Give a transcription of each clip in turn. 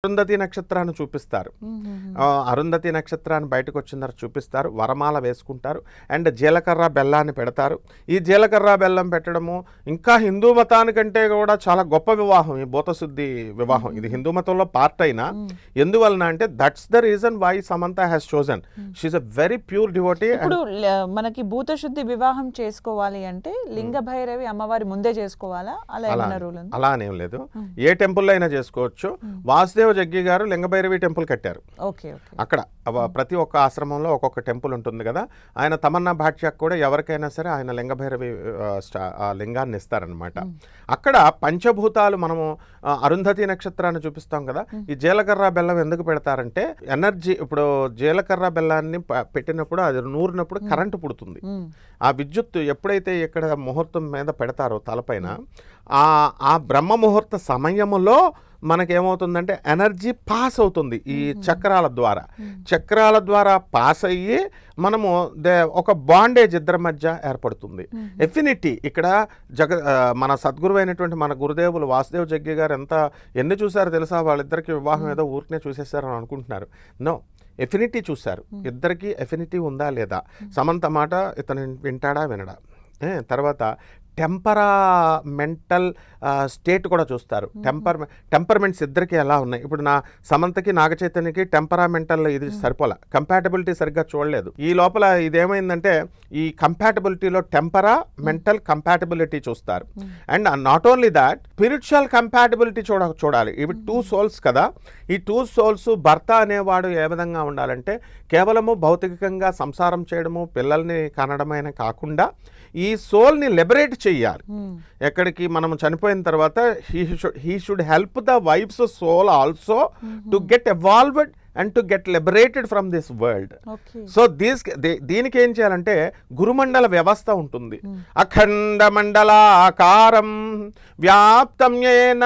అరుంధతి నక్షత్రాన్ని చూపిస్తారు. అరుంధతి నక్షత్రాన్ని బయటకు వచ్చిన తర్వాత చూపిస్తారు, వరమాల వేసుకుంటారు అండ్ జీలకర్ర బెల్లాన్ని పెడతారు. ఈ జీలకర్ర బెల్లం పెట్టడము ఇంకా హిందూ మతానికంటే కూడా చాలా గొప్ప వివాహం ఈ భూతశుద్ధి వివాహం. ఇది హిందూ మతంలో పార్ట్ అయినా ఎందువలన అంటే that's the reason why Samantha has chosen. She's a very pure devotee. ఇప్పుడు మనకి భూతశుద్ధి వివాహం చేసుకోవాలి అంటే లింగ భైరవి అమ్మవారి ముందే చేసుకోవాలా? అలా అనేం లేదు, ఏ టెంపుల్లో అయినా చేసుకోవచ్చు. వాసుదేవ జగ్గి గారు లింగభైరవి టెంపుల్ కట్టారు. అక్కడ ప్రతి ఒక్క ఆశ్రమంలో ఒక్కొక్క టెంపుల్ ఉంటుంది కదా. ఆయన తమన్నా భాట్యాకు కూడా ఎవరికైనా సరే ఆయన లింగభైరవి లింగాన్ని ఇస్తారనమాట. అక్కడ పంచభూతాలు మనము అరుంధతి నక్షత్రాన్ని చూపిస్తాం కదా. ఈ జీలకర్ర బెల్లం ఎందుకు పెడతారంటే ఎనర్జీ. ఇప్పుడు జీలకర్ర బెల్లాన్ని పెట్టినప్పుడు అది నూరినప్పుడు కరెంటు పుడుతుంది. ఆ విద్యుత్తు ఎప్పుడైతే ఇక్కడ ముహూర్తం మీద పెడతారో తలపైన ఆ బ్రహ్మ ముహూర్త సమయంలో మనకేమవుతుందంటే ఎనర్జీ పాస్ అవుతుంది ఈ చక్రాల ద్వారా పాస్ అయ్యి మనము ఒక బాండేజ్ ఇద్దరి మధ్య ఏర్పడుతుంది. ఎఫినిటీ ఇక్కడ మన సద్గురు అయినటువంటి మన గురుదేవులు వాసుదేవ్ జగ్గి గారు ఎన్ని చూసారో తెలుసా? వాళ్ళిద్దరికి వివాహం ఏదో ఊరికనే చూసేసారని అనుకుంటున్నారు. నో, ఎఫినిటీ చూశారు. ఇద్దరికి ఎఫినిటీ ఉందా లేదా, సమంత మాట ఇతను వింటాడా వినడా. తర్వాత టెంపరామెంటల్ స్టేట్ కూడా చూస్తారు. టెంపర్మెంట్స్ ఇద్దరికి ఎలా ఉన్నాయి. ఇప్పుడు నా సమంతకి నాగ చైతన్యకి టెంపరామెంటల్ ఇది సరిపోలే, కంపాటబిలిటీ సరిగ్గా చూడలేదు. ఈ లోపల ఇదేమైందంటే ఈ కంపాటబిలిటీలో మెంటల్ కంపాటబిలిటీ చూస్తారు. And not only that, spiritual compatibility చూడాలి. ఇవి టూ సోల్స్ కదా. ఈ టూ సోల్స్ భర్త అనేవాడు ఏ విధంగా ఉండాలంటే కేవలము భౌతికంగా సంసారం చేయడము పిల్లల్ని కనడమైన కాకుండా ఈ సోల్ని లిబరేట్ చెయ్యాలి. ఎక్కడికి మనం చనిపోయిన తర్వాత he should help the wife's soul also to get evolved and to get liberated from this world. So దీనికి ఏం చేయాలంటే గురుమండల వ్యవస్థ ఉంటుంది. అఖండ మండలాకారం వ్యాప్తం ఏన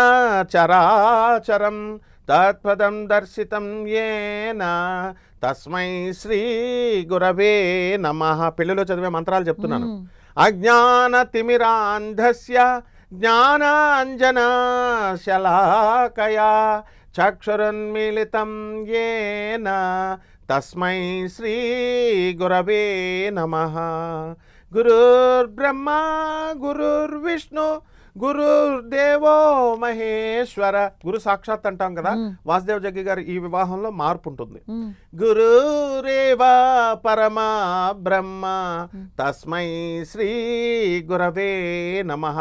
చరాచరం తత్పదం దర్శితం ఏన తస్మై శ్రీ గురవే నమః. పెళ్లిలో చదివే మంత్రాలు చెప్తున్నాను. అజ్ఞాన తిమిరాంధస్య జ్ఞానాంజన శలాకయా చక్షురున్మిళితం యేన తస్మై శ్రీ గురవే నమః. గురుర్బ్రహ్మ గురుర్విష్ణు గురుర్దేవో మహేశ్వర. గురు సాక్షాత్ అంటాం కదా. వాసుదేవ జగ్గి గారు ఈ వివాహంలో మార్పు ఉంటుంది. గురురేవా పరమా బ్రహ్మ తస్మై శ్రీ గురవే నమః.